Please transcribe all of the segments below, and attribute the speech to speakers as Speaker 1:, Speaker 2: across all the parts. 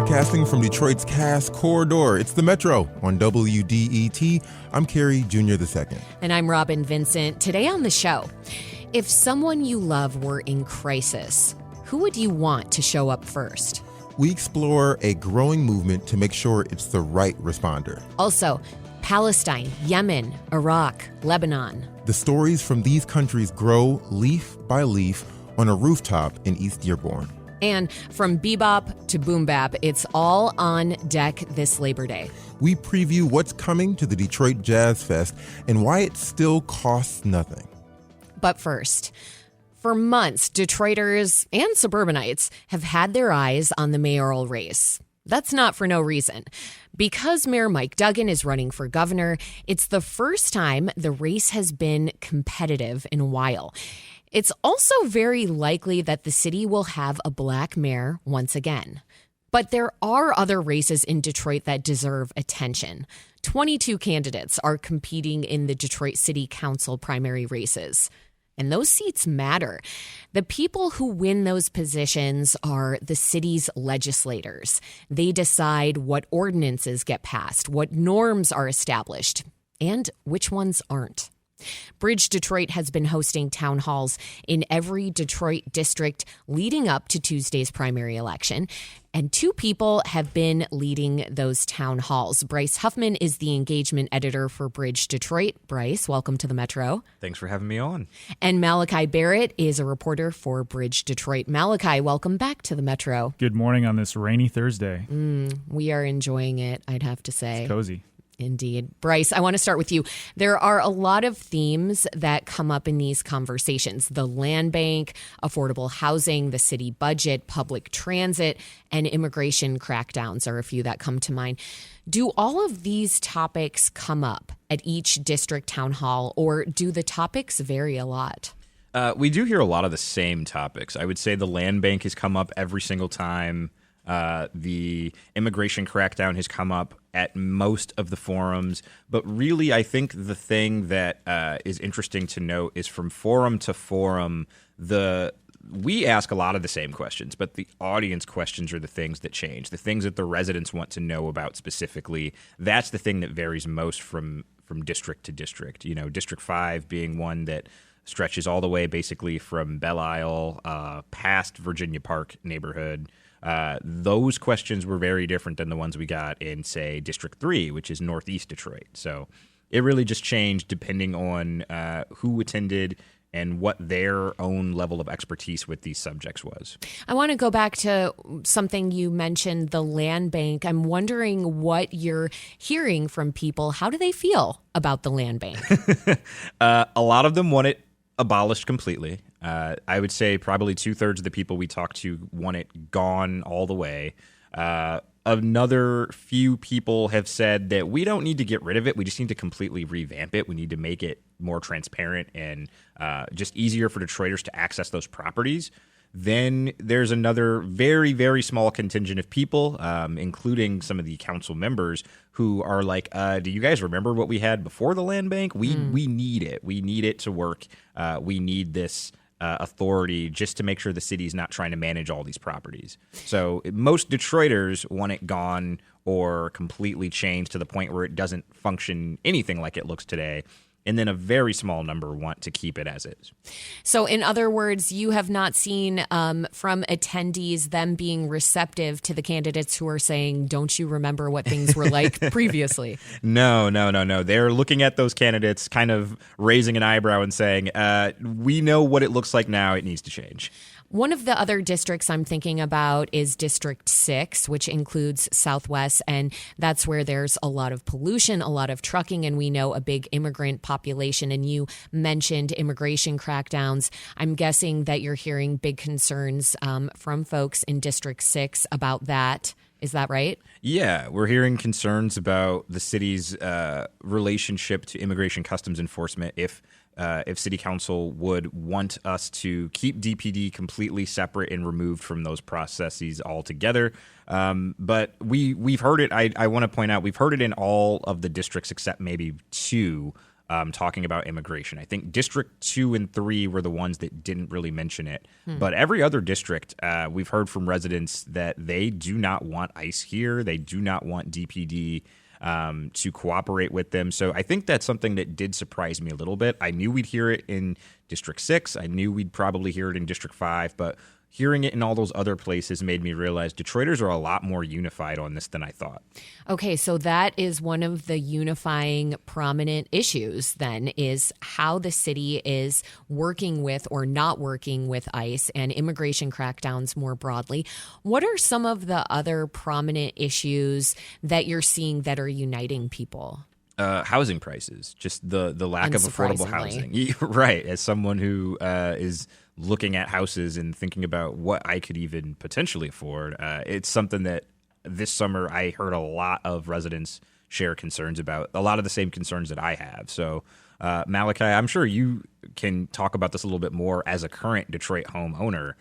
Speaker 1: Broadcasting from Detroit's Cass Corridor, it's the Metro on WDET. I'm Kerry Jr. II.
Speaker 2: And I'm Robin Vincent. Today on the show, if someone you love were in crisis, who would you want to show up first?
Speaker 1: We explore a growing movement to make sure it's the right responder.
Speaker 2: Also, Palestine, Yemen, Iraq, Lebanon.
Speaker 1: The stories from these countries grow leaf by leaf on a rooftop in East Dearborn.
Speaker 2: And from bebop to boom bap, it's all on deck this Labor Day.
Speaker 1: We preview what's coming to the Detroit Jazz Fest and why it still costs nothing.
Speaker 2: But first, for months, Detroiters and suburbanites have had their eyes on the mayoral race. That's not for no reason. Because Mayor Mike Duggan is running for governor, it's the first time the race has been competitive in a while. It's also very likely that the city will have a black mayor once again. But there are other races in Detroit that deserve attention. 22 candidates are competing in the Detroit City Council primary races. And those seats matter. The people who win those positions are the city's legislators. They decide what ordinances get passed, what norms are established, and which ones aren't. Bridge Detroit has been hosting town halls in every Detroit district leading up to Tuesday's primary election. And two people have been leading those town halls. Bryce Huffman is the engagement editor for Bridge Detroit. Bryce, welcome to the Metro.
Speaker 3: Thanks for having me on.
Speaker 2: And Malachi Barrett is a reporter for Bridge Detroit. Malachi, welcome back to the Metro.
Speaker 4: Good morning on this rainy Thursday.
Speaker 2: We are enjoying it, I'd have to say.
Speaker 4: It's cozy.
Speaker 2: Indeed. Bryce, I want to start with you. There are a lot of themes that come up in these conversations. The land bank, affordable housing, the city budget, public transit, and immigration crackdowns are a few that come to mind. Do all of these topics come up at each district town hall, or do the topics vary a lot?
Speaker 3: We do hear a lot of the same topics. I would say the land bank has come up every single time. The immigration crackdown has come up at most of the forums. But really, I think the thing that is interesting to note is from forum to forum, we ask a lot of the same questions, but the audience questions are the things that change. The things that the residents want to know about specifically, that's the thing that varies most from district to district. You know, District 5 being one that stretches all the way basically from Belle Isle past Virginia Park neighborhood. Those questions were very different than the ones we got in, say, District 3, which is Northeast Detroit. So it really just changed depending on who attended and what their own level of expertise with these subjects was.
Speaker 2: I want to go back to something you mentioned, the land bank. I'm wondering what you're hearing from people. How do they feel about the land bank?
Speaker 3: A lot of them want it abolished completely. I would say probably 2/3 of the people we talked to want it gone all the way. Another few people have said that we don't need to get rid of it. We just need to completely revamp it. We need to make it more transparent and just easier for Detroiters to access those properties. Then there's another very, very small contingent of people, including some of the council members, who are like, do you guys remember what we had before the land bank? We need it. We need it to work. We need this authority just to make sure the city's not trying to manage all these properties. So most Detroiters want it gone or completely changed to the point where it doesn't function anything like it looks today. And then a very small number want to keep it as is.
Speaker 2: So in other words, you have not seen from attendees them being receptive to the candidates who are saying, don't you remember what things were like previously?
Speaker 3: No. They're looking at those candidates kind of raising an eyebrow and saying, we know what it looks like now. It needs to change.
Speaker 2: One of the other districts I'm thinking about is District 6, which includes Southwest, and that's where there's a lot of pollution, a lot of trucking, and we know a big immigrant population. And you mentioned immigration crackdowns. I'm guessing that you're hearing big concerns from folks in District 6 about that. Is that right?
Speaker 3: Yeah, we're hearing concerns about the city's relationship to immigration customs enforcement if City Council would want us to keep DPD completely separate and removed from those processes altogether. But we've heard it. I want to point out we've heard it in all of the districts except maybe two talking about immigration. I think District 2 and 3 were the ones that didn't really mention it. But every other district, we've heard from residents that they do not want ICE here. They do not want DPD to cooperate with them. So I think that's something that did surprise me a little bit. I knew we'd hear it in District 6. I knew we'd probably hear it in District 5. But hearing it in all those other places made me realize Detroiters are a lot more unified on this than I thought.
Speaker 2: Okay, so that is one of the unifying prominent issues then, is how the city is working with or not working with ICE and immigration crackdowns more broadly. What are some of the other prominent issues that you're seeing that are uniting people?
Speaker 3: Housing prices, just the lack of affordable housing. Right. As someone who is looking at houses and thinking about what I could even potentially afford, it's something that this summer I heard a lot of residents share concerns about, a lot of the same concerns that I have. So, Malachi, I'm sure you can talk about this a little bit more as a current Detroit homeowner.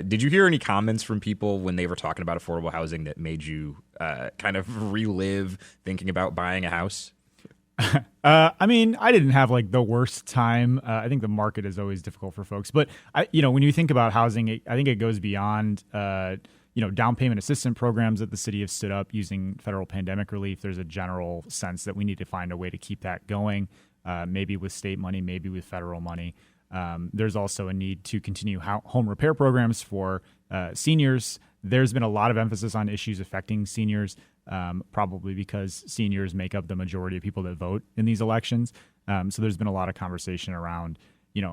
Speaker 3: Did you hear any comments from people when they were talking about affordable housing that made you kind of relive thinking about buying a house?
Speaker 4: I mean, I didn't have like the worst time. I think the market is always difficult for folks, but when you think about housing, I think it goes beyond, down payment assistance programs that the city has stood up using federal pandemic relief. There's a general sense that we need to find a way to keep that going, maybe with state money, maybe with federal money. There's also a need to continue home repair programs for seniors. There's been a lot of emphasis on issues affecting seniors, probably because seniors make up the majority of people that vote in these elections. So there's been a lot of conversation around,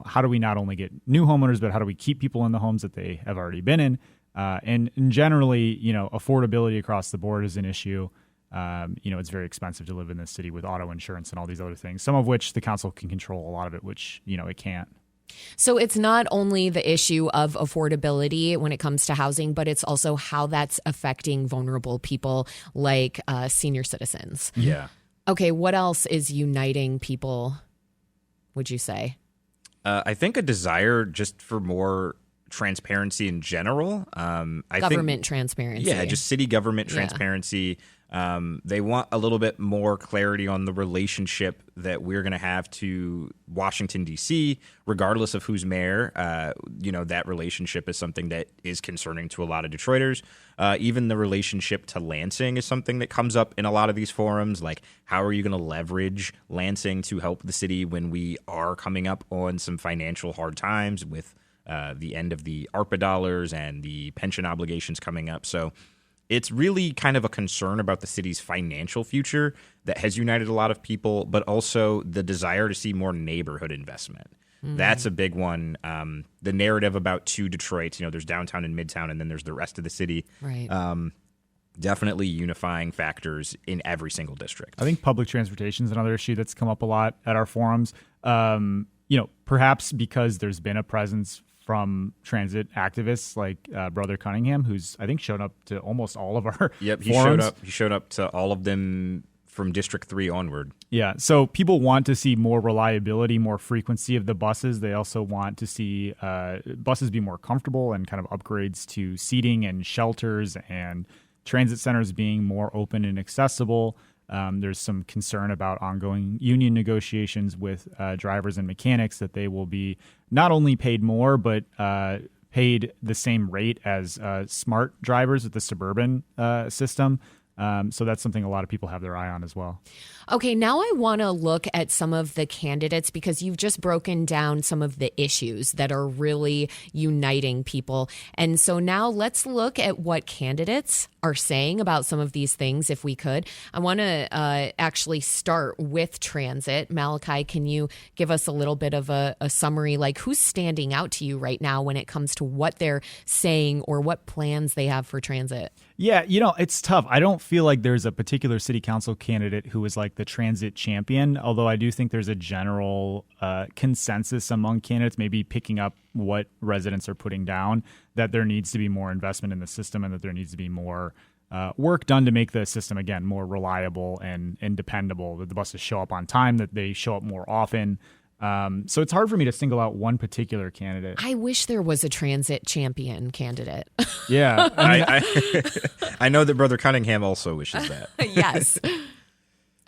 Speaker 4: how do we not only get new homeowners, but how do we keep people in the homes that they have already been in? And generally, affordability across the board is an issue. It's very expensive to live in this city with auto insurance and all these other things, some of which the council can control, a lot of it, which, it can't.
Speaker 2: So it's not only the issue of affordability when it comes to housing, but it's also how that's affecting vulnerable people like senior citizens.
Speaker 3: Yeah.
Speaker 2: Okay, what else is uniting people, would you say?
Speaker 3: I think a desire just for more transparency in general.
Speaker 2: Government transparency.
Speaker 3: Yeah, just city government transparency. They want a little bit more clarity on the relationship that we're going to have to Washington, D.C., regardless of who's mayor. That relationship is something that is concerning to a lot of Detroiters. Even the relationship to Lansing is something that comes up in a lot of these forums. Like, how are you going to leverage Lansing to help the city when we are coming up on some financial hard times with the end of the ARPA dollars and the pension obligations coming up? So it's really kind of a concern about the city's financial future that has united a lot of people, but also the desire to see more neighborhood investment. That's a big one. The narrative about two Detroits, there's downtown and midtown, and then there's the rest of the city.
Speaker 2: Right.
Speaker 3: Definitely unifying factors in every single district.
Speaker 4: I think public transportation is another issue that's come up a lot at our forums. Perhaps because there's been a presence from transit activists like Brother Cunningham, who's I think showed up to almost all of our forums.
Speaker 3: He showed up to all of them from District 3 onward.
Speaker 4: Yeah, so people want to see more reliability, more frequency of the buses. They also want to see buses be more comfortable and kind of upgrades to seating and shelters and transit centers being more open and accessible. There's some concern about ongoing union negotiations with drivers and mechanics that they will be not only paid more, but paid the same rate as smart drivers with the suburban system. So that's something a lot of people have their eye on as well.
Speaker 2: Okay, now I want to look at some of the candidates because you've just broken down some of the issues that are really uniting people. And so now let's look at what candidates are saying about some of these things, if we could. I want to actually start with transit. Malachi, can you give us a little bit of a summary, like who's standing out to you right now when it comes to what they're saying or what plans they have for transit?
Speaker 4: Yeah, it's tough. I don't feel like there's a particular city council candidate who is like the transit champion, although I do think there's a general consensus among candidates, maybe picking up what residents are putting down, that there needs to be more investment in the system and that there needs to be more work done to make the system, again, more reliable and dependable, that the buses show up on time, that they show up more often. So it's hard for me to single out one particular candidate.
Speaker 2: I wish there was a transit champion candidate.
Speaker 4: Yeah.
Speaker 3: I know that Brother Cunningham also wishes that.
Speaker 2: Yes.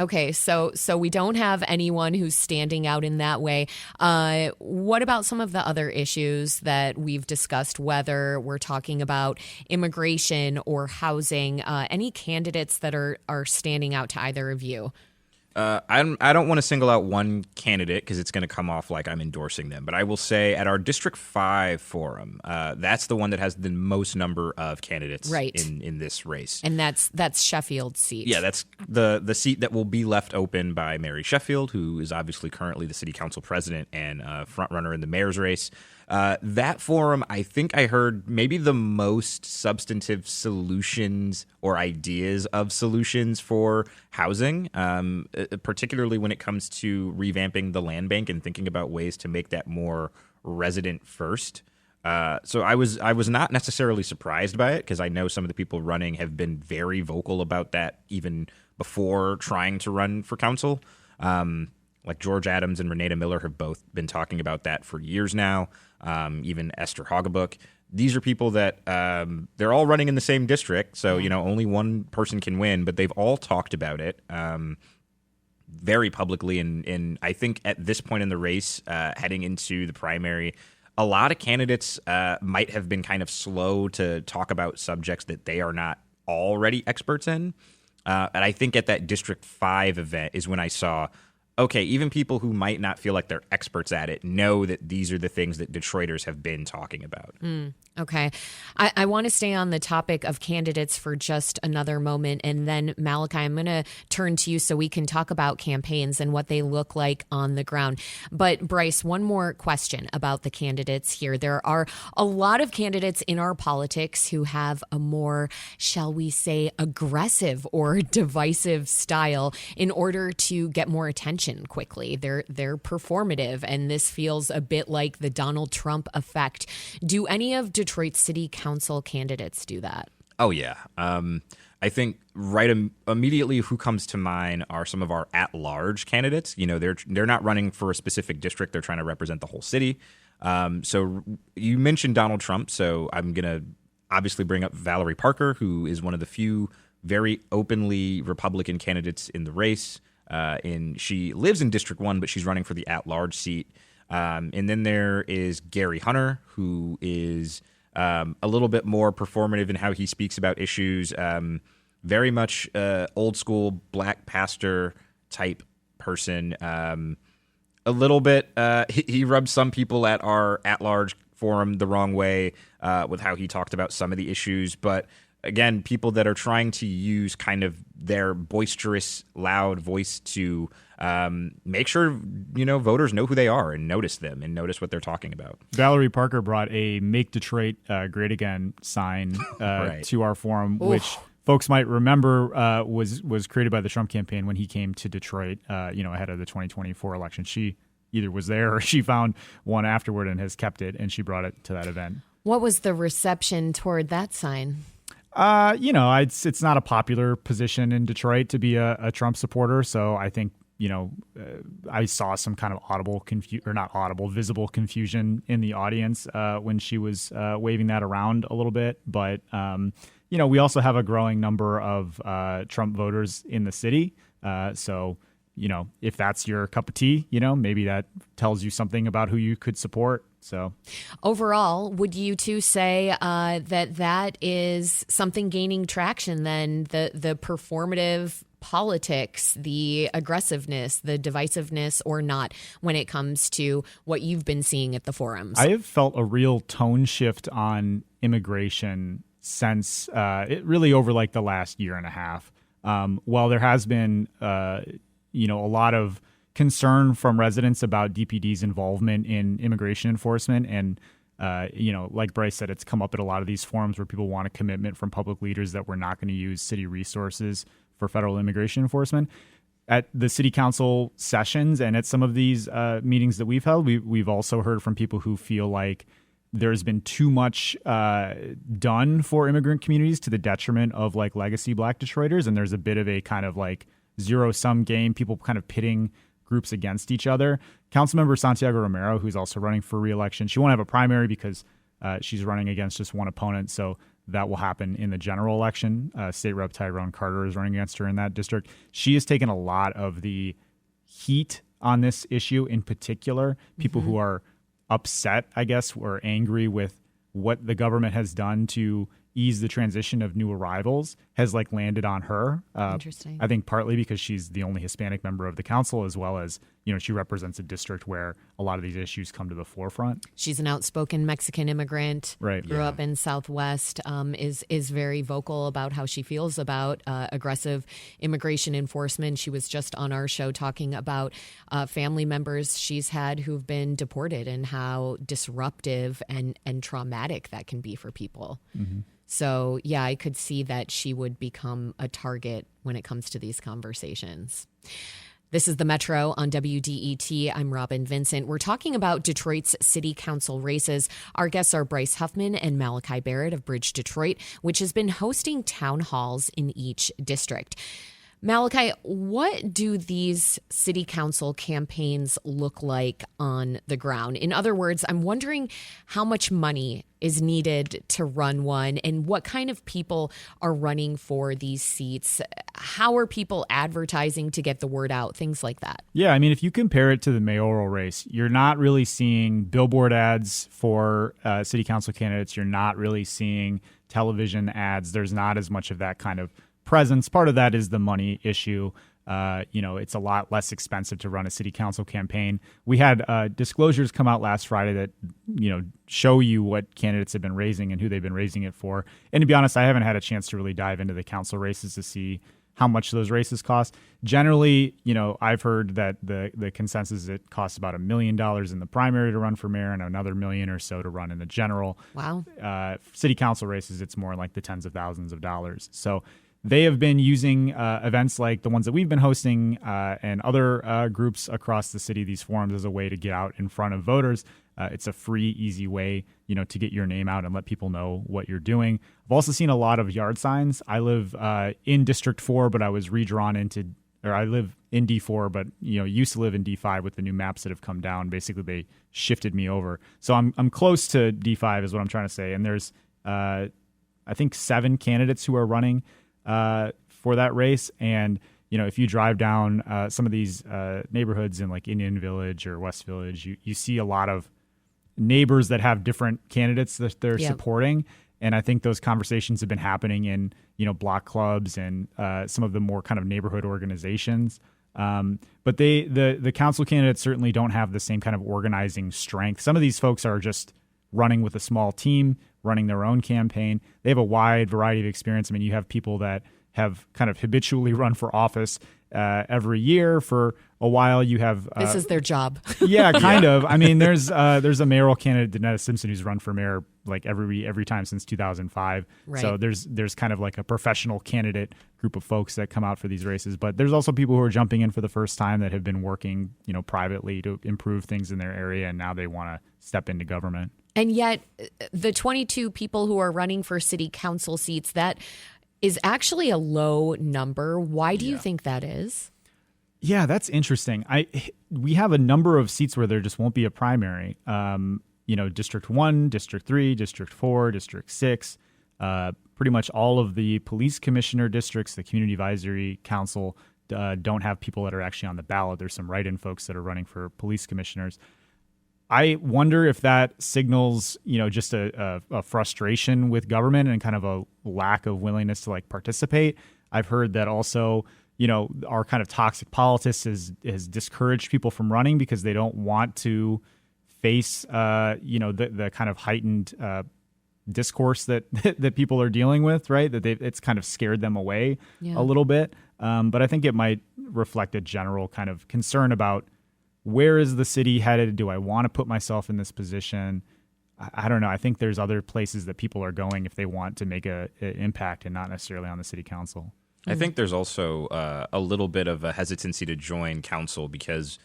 Speaker 2: Okay, so we don't have anyone who's standing out in that way. What about some of the other issues that we've discussed, whether we're talking about immigration or housing? Any candidates that are standing out to either of you?
Speaker 3: I don't want to single out one candidate because it's going to come off like I'm endorsing them. But I will say at our District 5 forum, that's the one that has the most number of candidates in this race.
Speaker 2: And that's Sheffield's seat.
Speaker 3: Yeah, that's the seat that will be left open by Mary Sheffield, who is obviously currently the city council president and front runner in the mayor's race. That forum, I think I heard maybe the most substantive solutions or ideas of solutions for housing, particularly when it comes to revamping the land bank and thinking about ways to make that more resident first. So I was not necessarily surprised by it because I know some of the people running have been very vocal about that even before trying to run for council. Like George Adams and Renata Miller have both been talking about that for years now. Even Esther Hogebook. These are people that they're all running in the same district, so only one person can win, but they've all talked about it very publicly. And I think at this point in the race, heading into the primary, a lot of candidates might have been kind of slow to talk about subjects that they are not already experts in. And I think at that District 5 event is when I saw, okay, even people who might not feel like they're experts at it know that these are the things that Detroiters have been talking about.
Speaker 2: Okay. I want to stay on the topic of candidates for just another moment. And then, Malachi, I'm going to turn to you so we can talk about campaigns and what they look like on the ground. But, Bryce, one more question about the candidates here. There are a lot of candidates in our politics who have a more, shall we say, aggressive or divisive style in order to get more attention quickly. They're performative, and this feels a bit like the Donald Trump effect. Do any of Detroit City Council candidates do that?
Speaker 3: Oh, yeah. I think immediately who comes to mind are some of our at-large candidates. They're not running for a specific district. They're trying to represent the whole city. So you mentioned Donald Trump, so I'm going to obviously bring up Valerie Parker, who is one of the few very openly Republican candidates in the race. And she lives in District 1, but she's running for the at-large seat. And then there is Gary Hunter, who is a little bit more performative in how he speaks about issues. Very much old school black pastor type person. A little bit, he rubbed some people at our at-large forum the wrong way with how he talked about some of the issues. But again, people that are trying to use kind of their boisterous, loud voice to make sure, voters know who they are and notice them and notice what they're talking about. Valerie
Speaker 4: Parker brought a Make Detroit Great Again sign
Speaker 3: right.
Speaker 4: to our forum, which folks might remember was created by the Trump campaign when he came to Detroit, ahead of the 2024 election. She either was there or she found one afterward and has kept it, and she brought it to that event.
Speaker 2: What was the reception toward that sign?
Speaker 4: It's not a popular position in Detroit to be a Trump supporter. So I think, I saw some kind of visible confusion in the audience when she was waving that around a little bit. But, we also have a growing number of Trump voters in the city. So, if that's your cup of tea, maybe that tells you something about who you could support. So
Speaker 2: overall, would you two say that is something gaining traction then, the performative politics, the aggressiveness, the divisiveness, or not when it comes to what you've been seeing at the forums?
Speaker 4: I have felt a real tone shift on immigration since it really over like the last year and a half. While there has been, a lot of concern from residents about DPD's involvement in immigration enforcement. And, like Bryce said, it's come up at a lot of these forums where people want a commitment from public leaders that we're not going to use city resources for federal immigration enforcement. At the city council sessions and at some of these meetings that we've held, we've also heard from people who feel like there's been too much done for immigrant communities to the detriment of like legacy Black Detroiters. And there's a bit of a kind of like zero-sum game, people kind of pitting groups against each other. Councilmember Santiago Romero, who's also running for re-election, she won't have a primary because she's running against just one opponent. So that will happen in the general election. State Rep Tyrone Carter is running against her in that district. She has taken a lot of the heat on this issue in particular. People who are upset, I guess, or angry with what the government has done to ease the transition of new arrivals has landed on her.
Speaker 2: Interesting.
Speaker 4: I think partly because she's the only Hispanic member of the council, as well as, she represents a district where a lot of these issues come to the forefront.
Speaker 2: She's an outspoken Mexican immigrant.
Speaker 4: Right.
Speaker 2: Grew up in Southwest. Is very vocal about how she feels about aggressive immigration enforcement. She was just on our show talking about family members she's had who've been deported and how disruptive and traumatic that can be for people. So, yeah, I could see that she would become a target when it comes to these conversations. This is the Metro on WDET. I'm Robin Vincent. We're talking about Detroit's city council races. Our guests are Bryce Huffman and Malachi Barrett of Bridge Detroit, which has been hosting town halls in each district. Malachi, what do these city council campaigns look like on the ground? In other words, I'm wondering how much money is needed to run one and what kind of people are running for these seats. How are people advertising to get the word out? Things like that.
Speaker 4: Yeah, I mean, if you compare it to the mayoral race, you're not really seeing billboard ads for city council candidates. You're not really seeing television ads. There's not as much of that kind of presence. Part of that is the money issue. It's a lot less expensive to run a city council campaign. We had disclosures come out last Friday that, show you what candidates have been raising and who they've been raising it for. And to be honest, I haven't had a chance to really dive into the council races to see how much those races cost. Generally, I've heard that the consensus is it costs about $1 million in the primary to run for mayor and another $1 million or so to run in the general.
Speaker 2: Wow.
Speaker 4: City council races, it's more like the tens of thousands of dollars. So they have been using events like the ones that we've been hosting and other groups across the city, these forums, as a way to get out in front of voters. It's a free, easy way, to get your name out and let people know what you're doing. I've also seen a lot of yard signs. I live in District 4, but I was redrawn I live in D4, but, used to live in D5 with the new maps that have come down. Basically, they shifted me over. So I'm close to D5 is what I'm trying to say. And there's, I think, 7 candidates who are running for that race. And, if you drive down some of these neighborhoods in Indian Village or West Village, you see a lot of neighbors that have different candidates that they're supporting. And I think those conversations have been happening in, block clubs and some of the more kind of neighborhood organizations. But the council candidates certainly don't have the same kind of organizing strength. Some of these folks are just running with a small team, running their own campaign. They have a wide variety of experience. I mean, you have people that have kind of habitually run for office every year for a while. You have
Speaker 2: this is their job.
Speaker 4: Yeah, kind of. I mean, there's a mayoral candidate, Danetta Simpson, who's run for mayor every time since 2005. Right. So there's kind of a professional candidate group of folks that come out for these races. But there's also people who are jumping in for the first time that have been working, privately to improve things in their area, and now they want to step into government.
Speaker 2: And yet, the 22 people who are running for city council seats, that is actually a low number. Why do you think that is?
Speaker 4: Yeah, that's interesting. We have a number of seats where there just won't be a primary. District 1, District 3, District 4, District 6, pretty much all of the police commissioner districts, the community advisory council don't have people that are actually on the ballot. There's some write-in folks that are running for police commissioners. I wonder if that signals, just a frustration with government and kind of a lack of willingness to participate. I've heard that also, our kind of toxic politics has discouraged people from running because they don't want to face, the kind of heightened discourse that people are dealing with, right? That it's kind of scared them away a little bit. But I think it might reflect a general kind of concern about where is the city headed? Do I want to put myself in this position? I don't know. I think there's other places that people are going if they want to make an impact and not necessarily on the city council.
Speaker 3: I think there's also a little bit of a hesitancy to join council because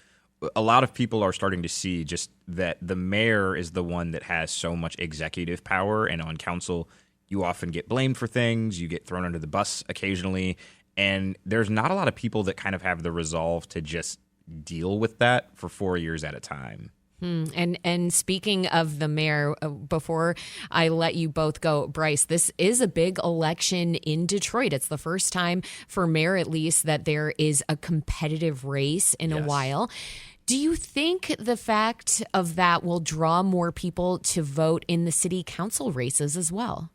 Speaker 3: a lot of people are starting to see just that the mayor is the one that has so much executive power, and on council, you often get blamed for things, you get thrown under the bus occasionally, and there's not a lot of people that kind of have the resolve to just deal with that for 4 years at a time.
Speaker 2: And speaking of the mayor, before I let you both go, Bryce, this is a big election in Detroit. It's the first time for mayor, at least, that there is a competitive race in a while. Do you think the fact of that will draw more people to vote in the city council races as well?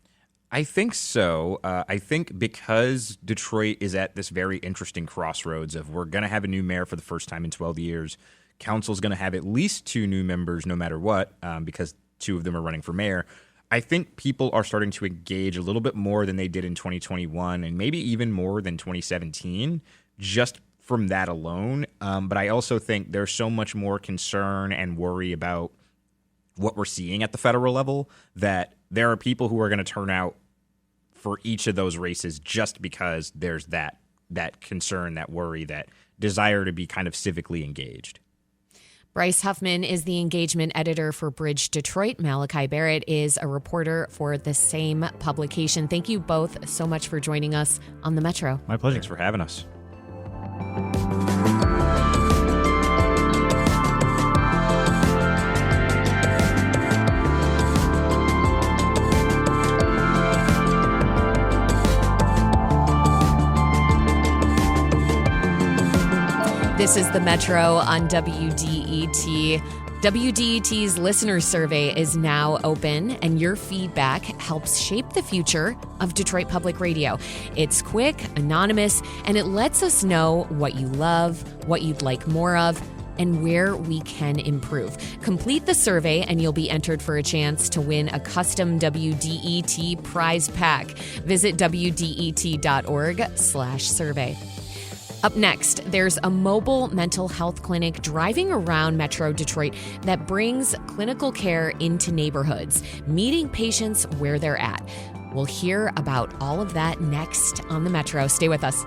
Speaker 3: I think so. I think because Detroit is at this very interesting crossroads of we're going to have a new mayor for the first time in 12 years. Council's going to have at least 2 new members no matter what, because 2 of them are running for mayor. I think people are starting to engage a little bit more than they did in 2021 and maybe even more than 2017, just from that alone. But I also think there's so much more concern and worry about what we're seeing at the federal level that there are people who are going to turn out for each of those races just because there's that concern, that worry, that desire to be kind of civically engaged.
Speaker 2: Bryce Huffman is the engagement editor for Bridge Detroit. Malachi Barrett is a reporter for the same publication. Thank you both so much for joining us on the Metro.
Speaker 4: My pleasure.
Speaker 3: Thanks for having us.
Speaker 2: This is the Metro on WDET. WDET's listener survey is now open, and your feedback helps shape the future of Detroit Public Radio. It's quick, anonymous, and it lets us know what you love, what you'd like more of, and where we can improve. Complete the survey, and you'll be entered for a chance to win a custom WDET prize pack. Visit WDET.org/survey. Up next, there's a mobile mental health clinic driving around Metro Detroit that brings clinical care into neighborhoods, meeting patients where they're at. We'll hear about all of that next on the Metro. Stay with us.